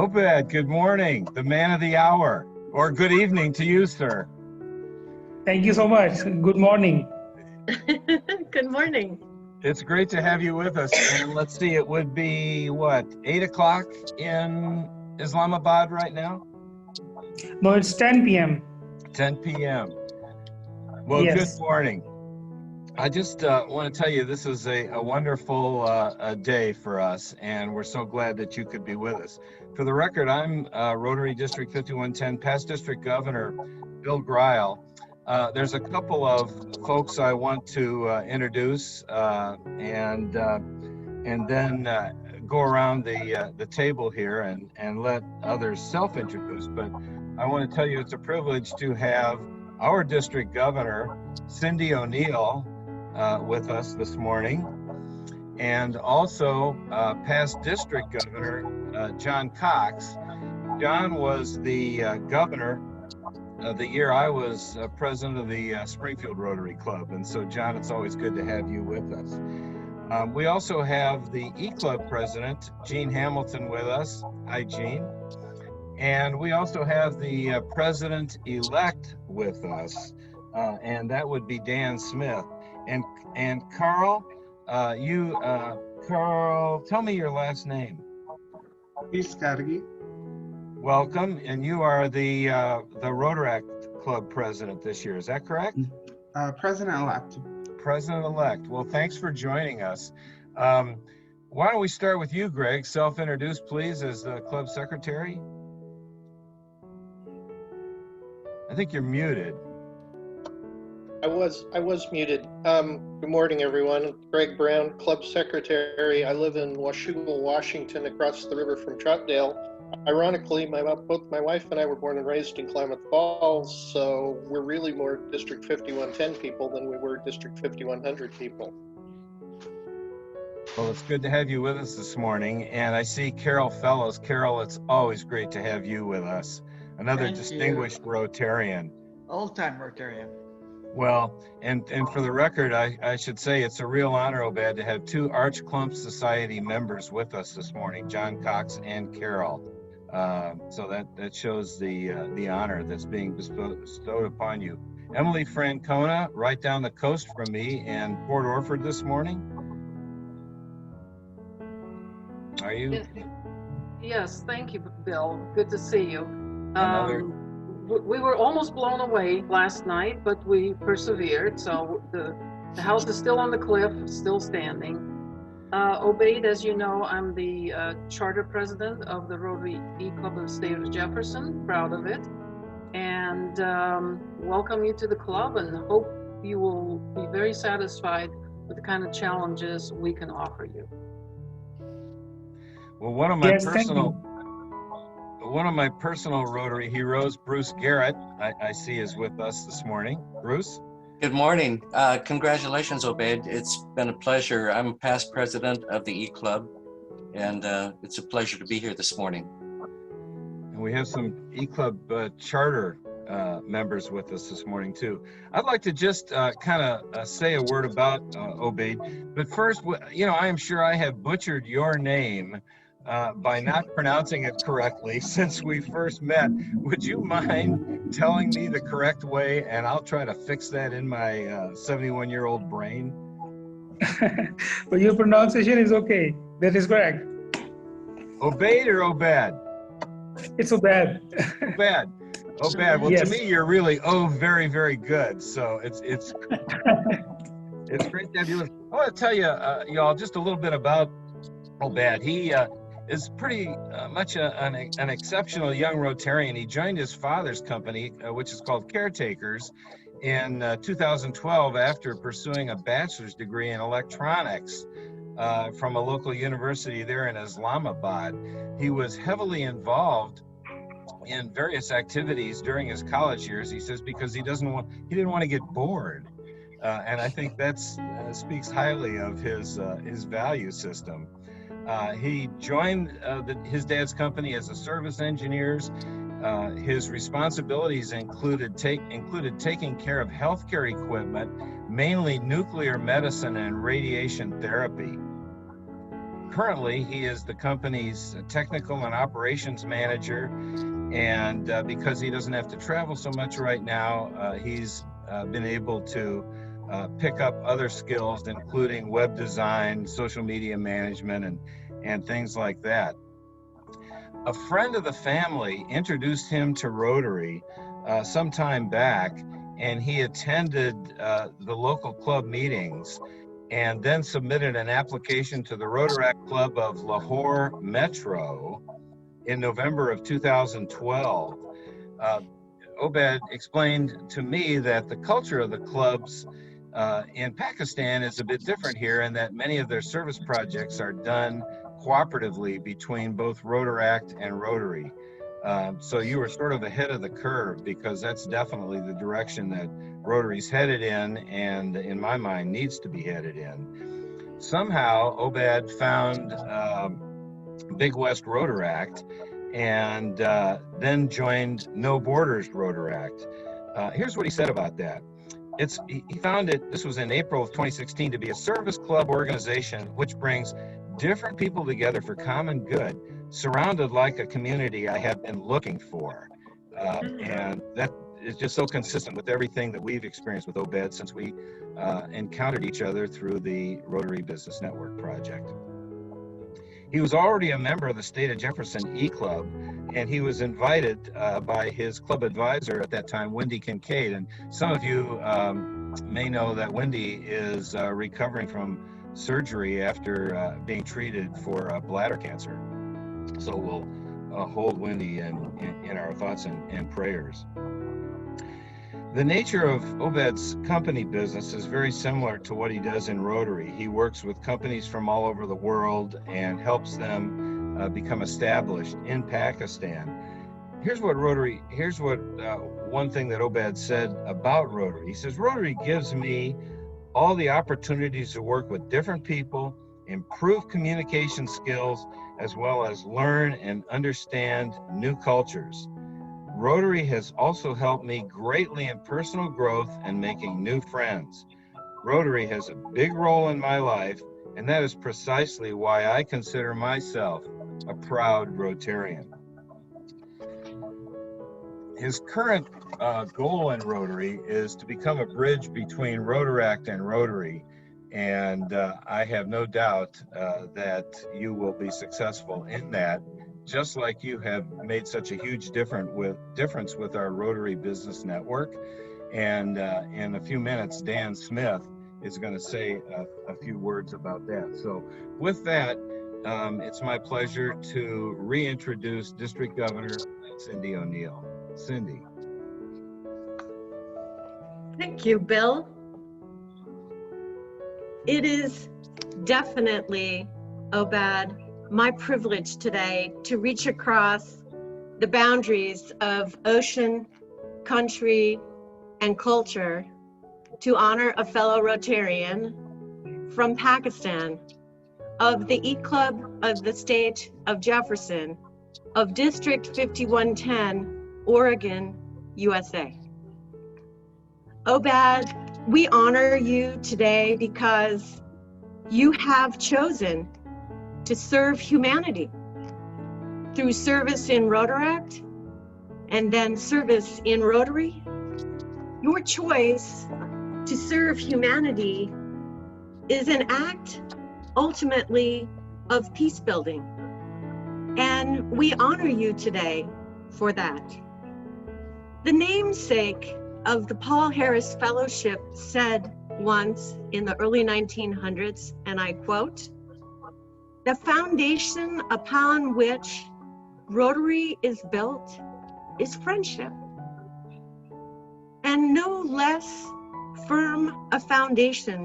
Obaid, good morning, the man of the hour, or good evening to you, sir. Thank you so much. Good morning. Good morning. It's great to have you with us. And let's see, it would be what, 8 o'clock in Islamabad right now? No, it's 10 p.m. 10 p.m. Well, Yes. Good morning. I just want to tell you this is a wonderful day for us, and we're so glad that you could be with us. For the record, I'm Rotary District 5110, past District Governor Bill Grile. There's a couple of folks I want to introduce and then go around the table here and let others self-introduce. But I want to tell you it's a privilege to have our district governor, Cindi O'Neill, with us this morning, and also past district governor John Cox. John was the governor the year I was president of the Springfield Rotary Club, and so John, it's always good to have you with us. We also have the eClub president, Gene Hamilton, with us. Hi, Gene. And we also have the president-elect with us, and that would be Dan Smith. And Carl, Carl, tell me your last name. Iskargi. Welcome, and you are the Rotaract Club president this year, is that correct? President-elect. President-elect. Well, thanks for joining us. Why don't we start with you, Greg? Self-introduce, please, as the club secretary. I think you're muted. I was muted. Good morning, everyone. Greg Brown, Club Secretary. I live in Washougal, Washington, across the river from Troutdale. Ironically, both my wife and I were born and raised in Klamath Falls, so we're really more District 5110 people than we were District 5100 people. Well, it's good to have you with us this morning. And I see Carol Fellows. Carol, it's always great to have you with us. Another distinguished Rotarian. Old-time Rotarian. Well, and for the record, I should say it's a real honor, Obaid, to have two Arch Clump Society members with us this morning, John Cox and Carol. So that shows the honor that's being bestowed upon you. Emily Francona, right down the coast from me in Port Orford this morning. Are you? Yes, thank you, Bill. Good to see you. We were almost blown away last night, but we persevered. So the house is still on the cliff, still standing. Obaid, as you know, I'm the charter president of the Rotary eClub of the state of Jefferson. Proud of it. And welcome you to the club, and hope you will be very satisfied with the kind of challenges we can offer you. Well, one of my personal Rotary heroes, Bruce Garrett, I see is with us this morning. Bruce? Good morning. Congratulations, Obaid. It's been a pleasure. I'm past president of the eClub, and it's a pleasure to be here this morning. And we have some eClub charter members with us this morning, too. I'd like to just kind of say a word about Obaid. But first, I am sure I have butchered your name by not pronouncing it correctly since we first met. Would you mind telling me the correct way, and I'll try to fix that in my 71-year-old brain? But your pronunciation is okay. That is correct. Obaid or Obaid? It's Obaid. Obaid. Obaid. Well, yes. To me, you're really very, very good. So it's it's great to have you. I want to tell you, y'all, just a little bit about Obaid. He is pretty much an exceptional young Rotarian. He joined his father's company, which is called Caretakers, in 2012 after pursuing a bachelor's degree in electronics from a local university there in Islamabad. He was heavily involved in various activities during his college years, he says, because he didn't want to get bored. And I think that speaks highly of his value system. He joined his dad's company as a service engineer. His responsibilities included taking care of healthcare equipment, mainly nuclear medicine and radiation therapy. Currently, he is the company's technical and operations manager, and because he doesn't have to travel so much right now, he's been able to pick up other skills, including web design, social media management, and things like that. A friend of the family introduced him to Rotary some time back, and he attended the local club meetings and then submitted an application to the Rotaract Club of Lahore Metro in November of 2012. Obaid explained to me that the culture of the clubs in Pakistan is a bit different here, and that many of their service projects are done cooperatively between both Rotaract and Rotary. So you were sort of ahead of the curve, because that's definitely the direction that Rotary's headed in, and in my mind needs to be headed in. Somehow Obaid found Big West Rotaract, and then joined No Borders Rotaract. Here's what he said about that. He found it, this was in April of 2016, to be a service club organization which brings different people together for common good, surrounded like a community I have been looking for. And that is just so consistent with everything that we've experienced with Obaid since we encountered each other through the Rotary Business Network project. He was already a member of the state of Jefferson eClub, and he was invited by his club advisor at that time, Wendy Kincaid. And some of you may know that Wendy is recovering from surgery after being treated for bladder cancer. So we'll hold Wendy in our thoughts and prayers. The nature of Obaid's company business is very similar to what he does in Rotary. He works with companies from all over the world and helps them become established in Pakistan. Here's what one thing that Obaid said about Rotary. He says, Rotary gives me all the opportunities to work with different people, improve communication skills, as well as learn and understand new cultures. Rotary has also helped me greatly in personal growth and making new friends. Rotary has a big role in my life, and that is precisely why I consider myself a proud Rotarian. His current goal in Rotary is to become a bridge between Rotaract and Rotary, and I have no doubt that you will be successful in that, just like you have made such a huge difference with our Rotary Business Network. And in a few minutes, Dan Smith is going to say a few words about that. So with that, it's my pleasure to reintroduce District Governor Cindi O'Neill. Cindi. Thank you, Bill. It is definitely, Obaid, my privilege today to reach across the boundaries of ocean, country, and culture to honor a fellow Rotarian from Pakistan, of the eClub of the state of Jefferson, of District 5110, Oregon, USA. Obaid, we honor you today because you have chosen to serve humanity through service in Rotaract and then service in Rotary. Your choice to serve humanity is an act ultimately of peace building, and we honor you today for that. The namesake of the Paul Harris Fellowship said once in the early 1900s, and I quote, "The foundation upon which Rotary is built is friendship." And no less firm a foundation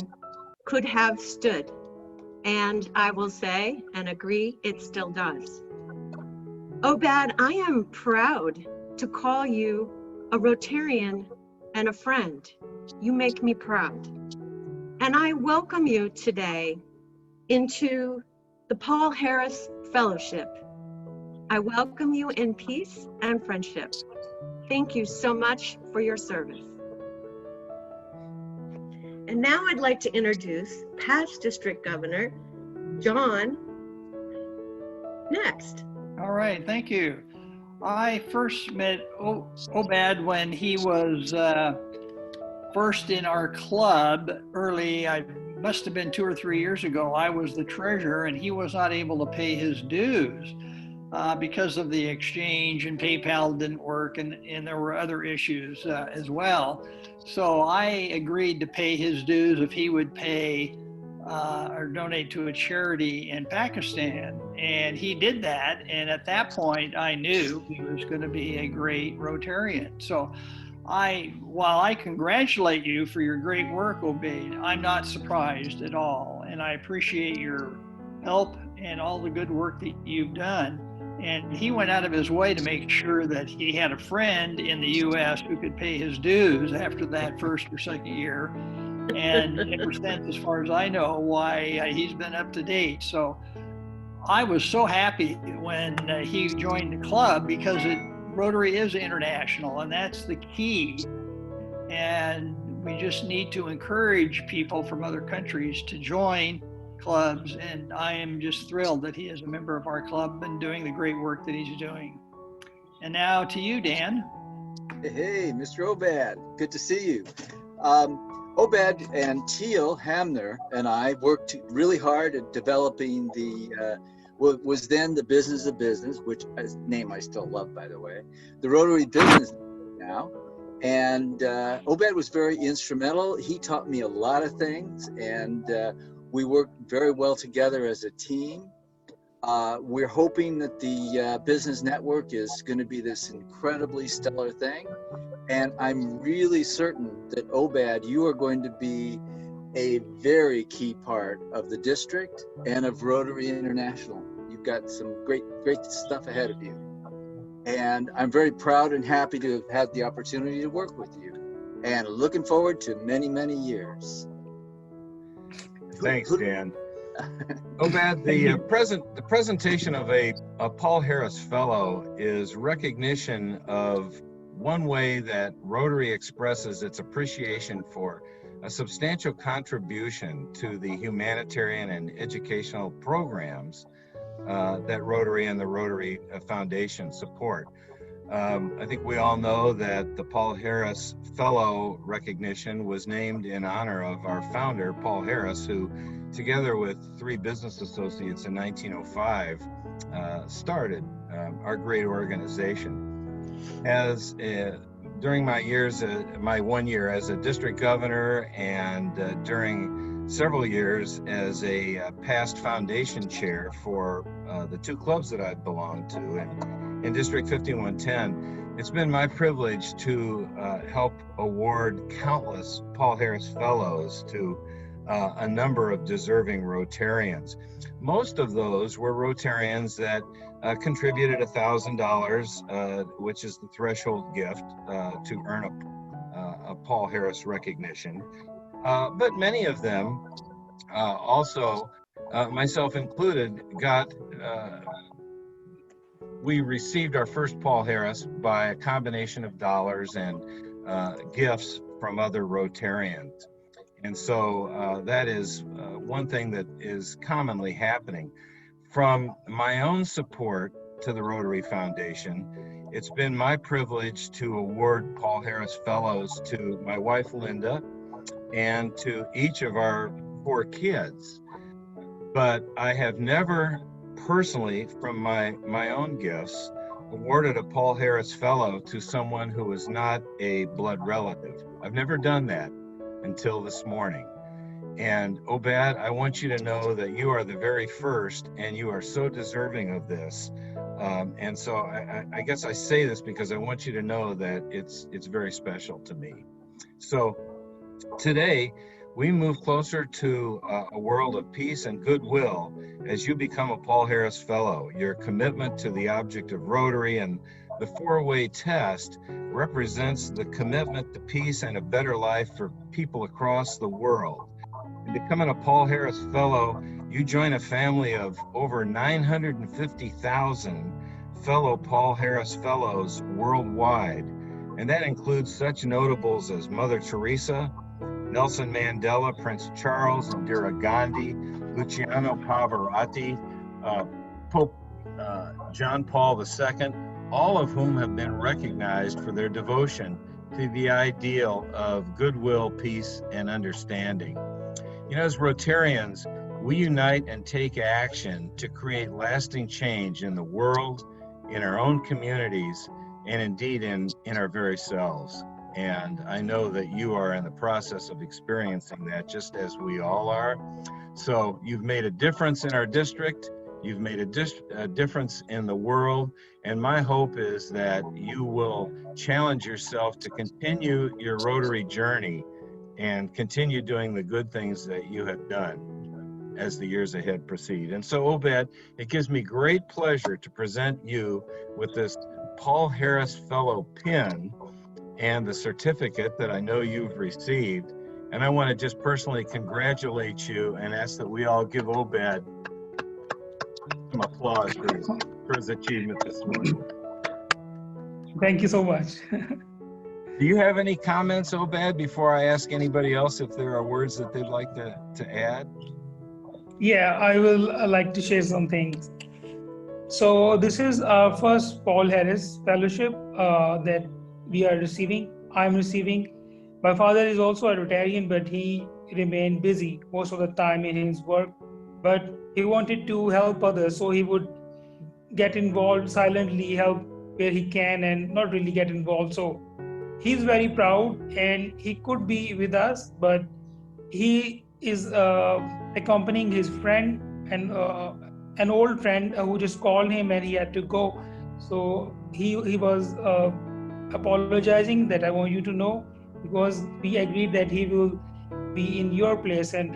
could have stood. And I will say and agree, it still does. Obaid, I am proud to call you a Rotarian and a friend. You make me proud. And I welcome you today into the Paul Harris Fellowship. I welcome you in peace and friendship. Thank you so much for your service. And now I'd like to introduce past District Governor John next. All right, thank you. I first met Obaid when he was first in our club early. I must have been 2 or 3 years ago. I was the treasurer and he was not able to pay his dues because of the exchange, and PayPal didn't work, and there were other issues as well. So I agreed to pay his dues if he would pay or donate to a charity in Pakistan. And he did that. And at that point, I knew he was going to be a great Rotarian. So while I congratulate you for your great work, Obaid, I'm not surprised at all. And I appreciate your help and all the good work that you've done. And he went out of his way to make sure that he had a friend in the U.S. who could pay his dues after that first or second year. And ever since, as far as I know, why he's been up to date. So I was so happy when he joined the club, because Rotary is international, and that's the key. And we just need to encourage people from other countries to join clubs. And I am just thrilled that he is a member of our club and doing the great work that he's doing. And now to you, Dan. Hey, Mr. Obaid, good to see you. Obaid and Teal Hamner and I worked really hard at developing the what was then the Business of Business, which is a name I still love, by the way, the Rotary Business now. And Obaid was very instrumental. He taught me a lot of things, and we worked very well together as a team. We're hoping that the business network is going to be this incredibly stellar thing. And I'm really certain that, Obaid, you are going to be a very key part of the district and of Rotary International. You've got some great stuff ahead of you. And I'm very proud and happy to have had the opportunity to work with you. And looking forward to many, many years. Thanks, Dan. Obaid, the presentation of a Paul Harris Fellow is recognition of one way that Rotary expresses its appreciation for a substantial contribution to the humanitarian and educational programs that Rotary and the Rotary Foundation support. I think we all know that the Paul Harris Fellow recognition was named in honor of our founder, Paul Harris, who, together with 3 business associates in 1905, started our great organization. During my years, my 1 year as a district governor, and during several years as a past foundation chair for the 2 clubs that I belong to, and in District 5110, it's been my privilege to help award countless Paul Harris Fellows to a number of deserving Rotarians. Most of those were Rotarians that contributed $1,000, which is the threshold gift to earn a Paul Harris recognition. But many of them also, myself included, we received our first Paul Harris by a combination of dollars and gifts from other Rotarians. And so that is one thing that is commonly happening. From my own support to the Rotary Foundation, it's been my privilege to award Paul Harris Fellows to my wife, Linda, and to each of our 4 kids. But I have never personally, from my own gifts, awarded a Paul Harris Fellow to someone who is not a blood relative. I've never done that until this morning. And Obaid, I want you to know that you are the very first, and you are so deserving of this. And so I guess I say this because I want you to know that it's very special to me. So today, we move closer to a world of peace and goodwill as you become a Paul Harris Fellow. Your commitment to the object of Rotary and the 4-way test represents the commitment to peace and a better life for people across the world. In becoming a Paul Harris Fellow, you join a family of over 950,000 fellow Paul Harris Fellows worldwide. And that includes such notables as Mother Teresa, Nelson Mandela, Prince Charles, Indira Gandhi, Luciano Pavarotti, Pope John Paul II, all of whom have been recognized for their devotion to the ideal of goodwill, peace, and understanding. You know, as Rotarians, we unite and take action to create lasting change in the world, in our own communities, and indeed in our very selves. And I know that you are in the process of experiencing that, just as we all are. So you've made a difference in our district, you've made a difference in the world, and my hope is that you will challenge yourself to continue your Rotary journey and continue doing the good things that you have done as the years ahead proceed. And so, Obaid, it gives me great pleasure to present you with this Paul Harris Fellow pin and the certificate that I know you've received. And I want to just personally congratulate you and ask that we all give Obaid some applause for his achievement this morning. Thank you so much. Do you have any comments, Obaid, before I ask anybody else if there are words that they'd like to add? Yeah, I will like to share some things. So this is our first Paul Harris Fellowship that we are receiving. I'm receiving. My father is also a Rotarian, but he remained busy most of the time in his work. But he wanted to help others, so he would get involved silently, help where he can, and not really get involved. So he's very proud, and he could be with us, but he is accompanying his friend and an old friend who just called him and he had to go. So he was apologizing that I want you to know, because we agreed that he will be in your place and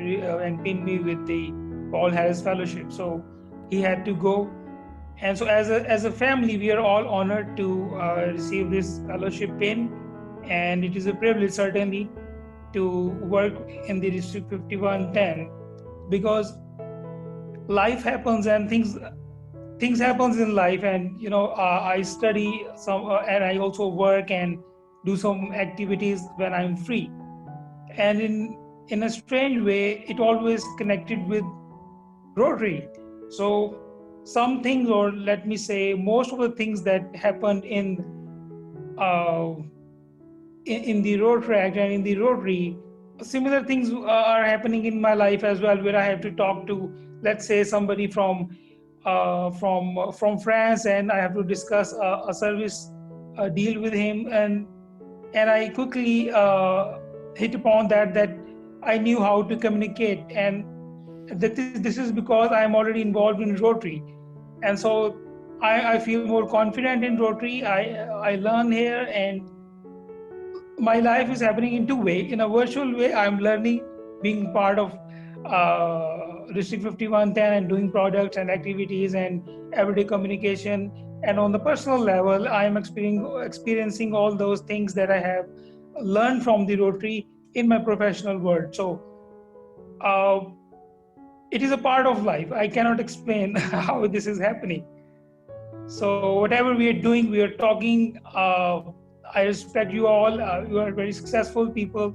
pin me with the Paul Harris Fellowship. So he had to go. And so as a family, we are all honored to receive this fellowship pin. And it is a privilege, certainly, to work in the District 5110, because life happens and things happens in life. And, you know, I study some and I also work and do some activities when I'm free. And in a strange way, it always connected with Rotary. So some things, or let me say, most of the things that happened in the Rotaract and in the Rotary, similar things are happening in my life as well, where I have to talk to, let's say, somebody from France, and I have to discuss a service deal with him, and I quickly hit upon that I knew how to communicate, and this is because I'm already involved in Rotary, and so I feel more confident in Rotary. I learn here, and my life is happening in two ways. In a virtual way, I'm learning, being part of District 5110 and doing products and activities and everyday communication. And on the personal level, I'm experiencing all those things that I have learned from the Rotary in my professional world. So it is a part of life. I cannot explain how this is happening. So whatever we are doing, we are talking. I respect you all. You are very successful people.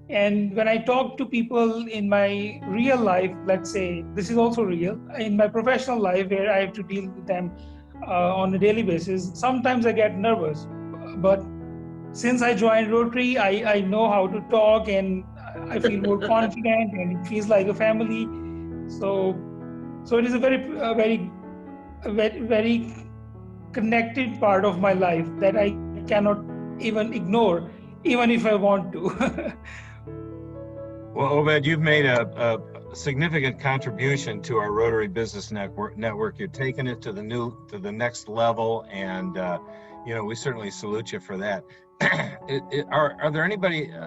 And when I talk to people in my real life, let's say, this is also real, in my professional life where I have to deal with them on a daily basis, sometimes I get nervous. But since I joined Rotary, I know how to talk, and I feel more confident, and it feels like a family. So it is a very connected part of my life that I cannot even ignore, even if I want to. Well, Obaid, you've made a significant contribution to our Rotary Business Network. You're taking it to the next level, and you know, we certainly salute you for that. Are there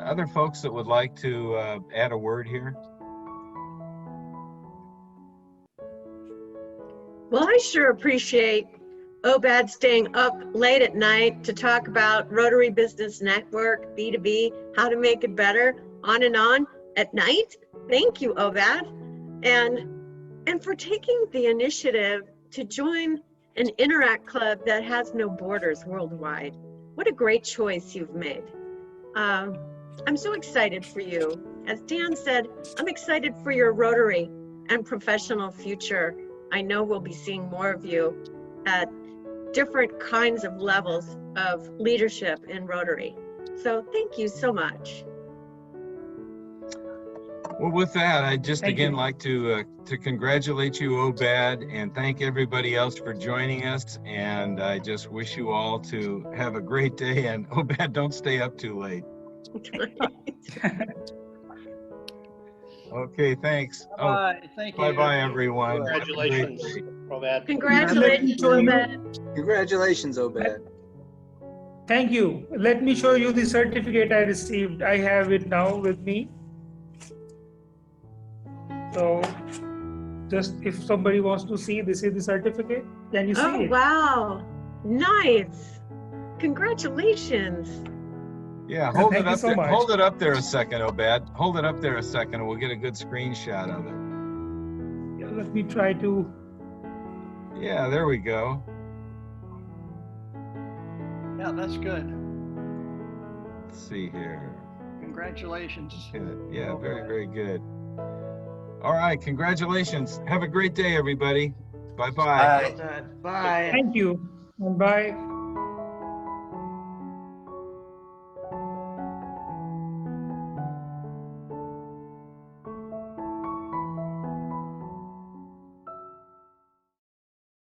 other folks that would like to add a word here? Well, I sure appreciate Obaid staying up late at night to talk about Rotary Business Network, B2B, how to make it better, on and on at night. Thank you, Obaid. And for taking the initiative to join an Interact Club that has no borders worldwide. What a great choice you've made. I'm so excited for you. As Dan said, I'm excited for your Rotary and professional future. I know we'll be seeing more of you at different kinds of levels of leadership in Rotary. So thank you so much. Well, with that, I'd just Thank again you. like to congratulate you, Obaid, and thank everybody else for joining us. And I just wish you all to have a great day. And Obaid, don't stay up too late. Okay, thanks. Oh, Bye. Thank you. bye-bye, everyone. Have a great Congratulations, day. Obad. Congratulations, Obed. Congratulations, Obed. Thank you. Let me show you the certificate I received. I have it now with me. So just if somebody wants to see, this is the certificate. Can you see Oh, it? wow. Nice. Congratulations. Yeah, hold Thank it you up so there. much. Hold it up there a second, Obaid. Hold it up there a second, and we'll get a good screenshot of it. Yeah, let me try to. Yeah, there we go. Yeah, that's good. Let's see here. Congratulations. Yeah, very, very good. All right, congratulations. Have a great day, everybody. Bye-bye. Bye. Bye. Thank you. And bye.